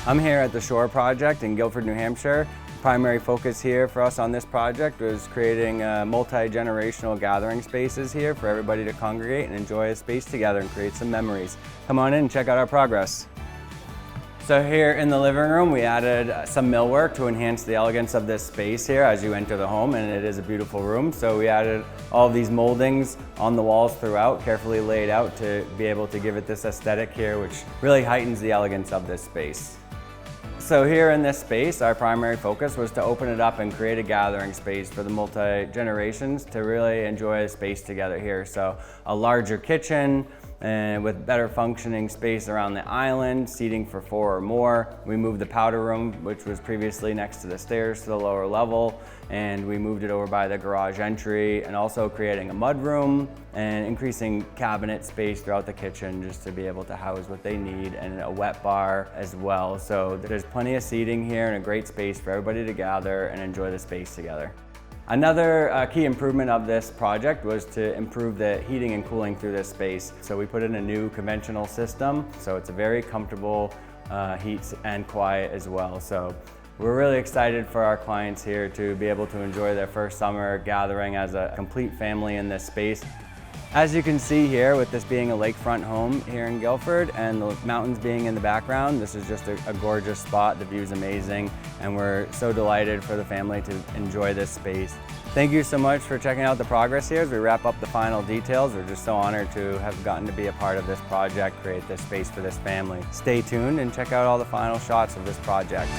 I'm here at the Shore Project in Guilford, New Hampshire. Primary focus here for us on this project was creating multi-generational gathering spaces here for everybody to congregate and enjoy a space together and create some memories. Come on in and check out our progress. So here in the living room, we added some millwork to enhance the elegance of this space here as you enter the home, and it is a beautiful room. So we added all of these moldings on the walls throughout, carefully laid out to be able to give it this aesthetic here, which really heightens the elegance of this space. So here in this space, our primary focus was to open it up and create a gathering space for the multi-generations to really enjoy a space together here. So a larger kitchen, and with better functioning space around the island, seating for 4 or more. We moved the powder room, which was previously next to the stairs, to the lower level, and we moved it over by the garage entry, and also creating a mud room and increasing cabinet space throughout the kitchen just to be able to house what they need, and a wet bar as well. So there's plenty of seating here and a great space for everybody to gather and enjoy the space together. Another key improvement of this project was to improve the heating and cooling through this space. So we put in a new conventional system, so it's a very comfortable heat and quiet as well. So we're really excited for our clients here to be able to enjoy their first summer gathering as a complete family in this space. As you can see here, with this being a lakefront home here in Guilford and the mountains being in the background, this is just a gorgeous spot. The view is amazing, and we're so delighted for the family to enjoy this space. Thank you so much for checking out the progress here as we wrap up the final details. We're just so honored to have gotten to be a part of this project, create this space for this family. Stay tuned and check out all the final shots of this project.